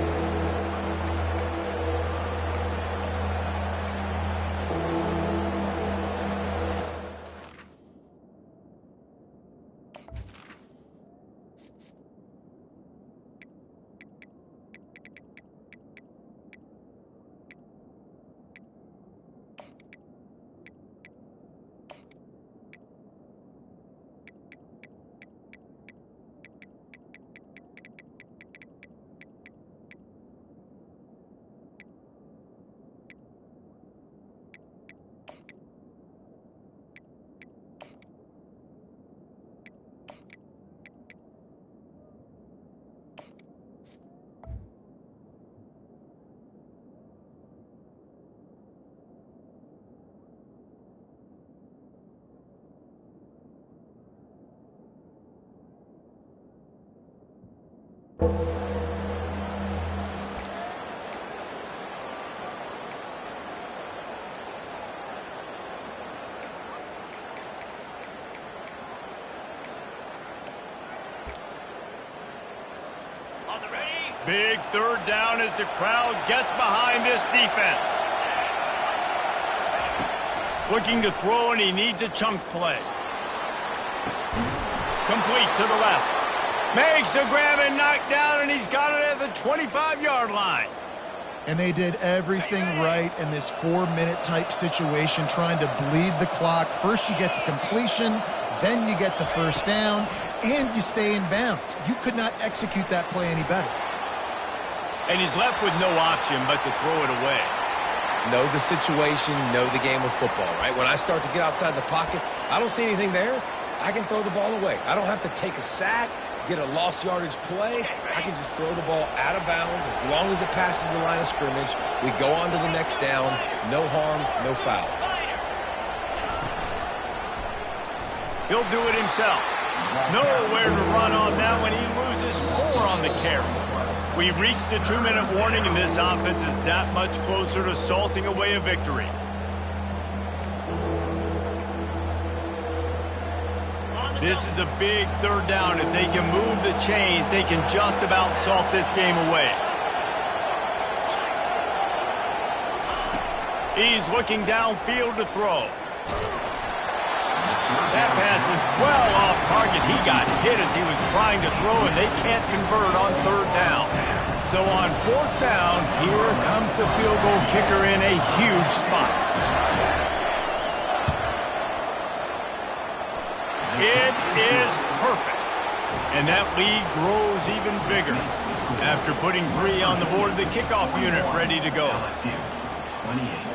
Big 3rd down as the crowd gets behind this defense. Looking to throw, and he needs a chunk play. Complete to the left. Makes the grab and knock down, and he's got it at the 25-yard line. And they did everything right in this 4-minute type situation, trying to bleed the clock. First you get the completion, then you get the 1st down, and you stay in bounds. You could not execute that play any better. And he's left with no option but to throw it away. Know the situation, know the game of football, right? When I start to get outside the pocket, I don't see anything there. I can throw the ball away. I don't have to take a sack, get a lost yardage play. I can just throw the ball out of bounds as long as it passes the line of scrimmage. We go on to the next down. No harm, no foul. He'll do it himself. Nowhere to run on that one. He loses 4 on the carry. We've reached the 2-minute warning, and this offense is that much closer to salting away a victory. This is a big 3rd down. If they can move the chains, they can just about salt this game away. He's looking downfield to throw. That pass is well off target. He got hit as he was trying to throw, and they can't convert on 3rd down. So on 4th down, here comes the field goal kicker in a huge spot. It is perfect. And that lead grows even bigger after putting 3 on the board. The kickoff unit ready to go. LSU, 28.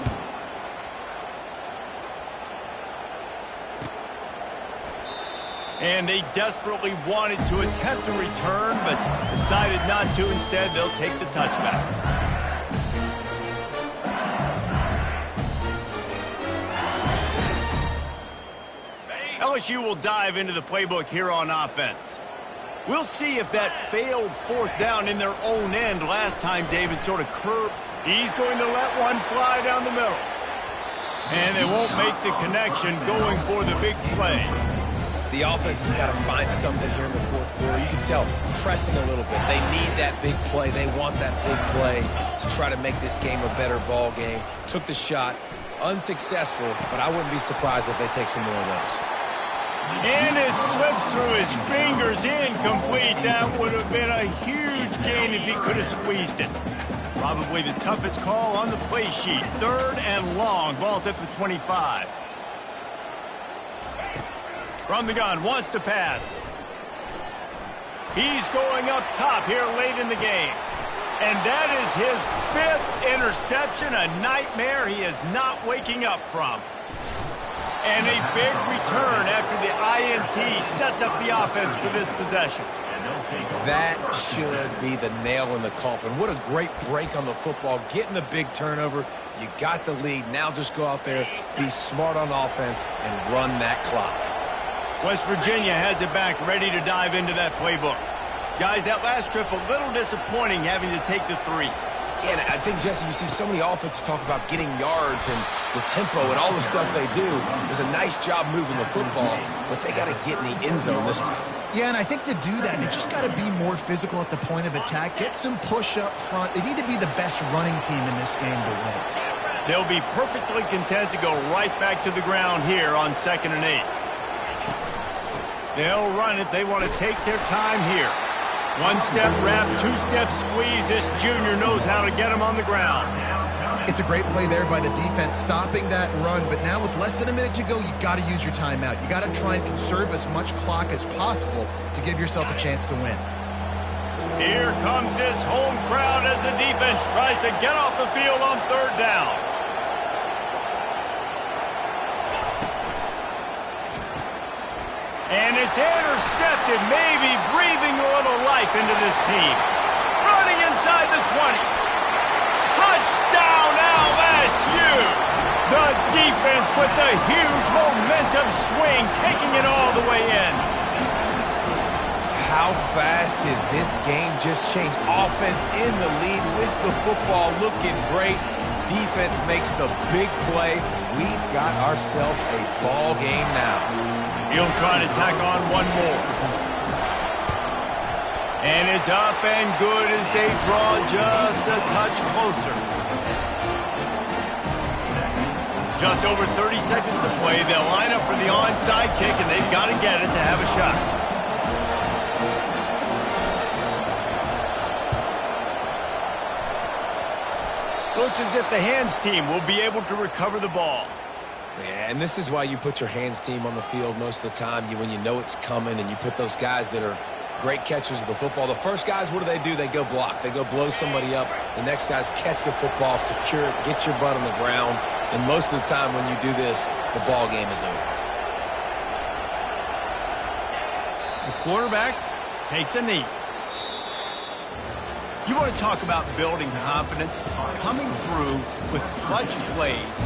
And they desperately wanted to attempt a return, but decided not to. Instead, they'll take the touchback. LSU will dive into the playbook here on offense. We'll see if that failed fourth down in their own end last time David sort of curved. He's going to let one fly down the middle. And they won't make the connection going for the big play. The offense has got to find something here in the fourth quarter. You can tell pressing a little bit. They need that big play. They want that big play to try to make this game a better ball game. Took the shot. Unsuccessful, but I wouldn't be surprised if they take some more of those. And it slips through his fingers, incomplete. That would have been a huge gain if he could have squeezed it. Probably the toughest call on the play sheet. 3rd and long. Ball's at the 25. From the gun, wants to pass. He's going up top here late in the game. And that is his 5th interception, a nightmare he is not waking up from. And a big return after the INT sets up the offense for this possession. That should be the nail in the coffin. What a great break on the football, getting the big turnover. You got the lead. Now just go out there, be smart on offense, and run that clock. West Virginia has it back, ready to dive into that playbook. Guys, that last trip a little disappointing having to take the 3. And I think, Jesse, you see so many offenses talk about getting yards and the tempo and all the stuff they do. There's a nice job moving the football, but they got to get in the end zone this time. Yeah, and I think to do that, they just got to be more physical at the point of attack. Get some push up front. They need to be the best running team in this game to win. They'll be perfectly content to go right back to the ground here on 2nd and 8. They'll run it. They want to take their time here. 1-step wrap, 2-step squeeze. This junior knows how to get him on the ground. It's a great play there by the defense, stopping that run. But now with less than a minute to go, you got to use your timeout. You got to try and conserve as much clock as possible to give yourself a chance to win. Here comes this home crowd as the defense tries to get off the field on 3rd down. And it's intercepted, maybe breathing a little life into this team. Running inside the 20. Touchdown LSU! The defense with the huge momentum swing, taking it all the way in. How fast did this game just change? Offense in the lead with the football, looking great. Defense makes the big play. We've got ourselves a ball game now. He'll try to tack on one more. And it's up and good as they draw just a touch closer. Just over 30 seconds to play. They'll line up for the onside kick, and they've got to get it to have a shot. Looks as if the hands team will be able to recover the ball. Yeah, and this is why you put your hands team on the field most of the time. When you know it's coming, and you put those guys that are great catchers of the football. The first guys, what do? They go block. They go blow somebody up. The next guys catch the football, secure it, get your butt on the ground. And most of the time when you do this, the ball game is over. The quarterback takes a knee. You want to talk about building confidence? Coming through with clutch plays,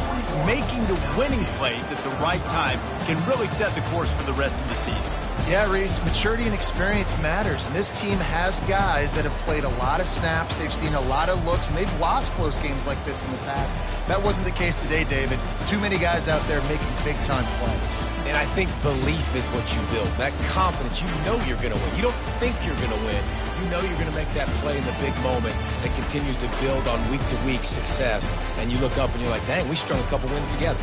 making the winning plays at the right time can really set the course for the rest of the season. Yeah, Reese, maturity and experience matters, and this team has guys that have played a lot of snaps, they've seen a lot of looks, and they've lost close games like this in the past. That wasn't the case today, David. Too many guys out there making big-time plays. And I think belief is what you build. That confidence, you know you're going to win. You don't think you're going to win. You know you're going to make that play in the big moment that continues to build on week-to-week success. And you look up and you're like, dang, we strung a couple wins together.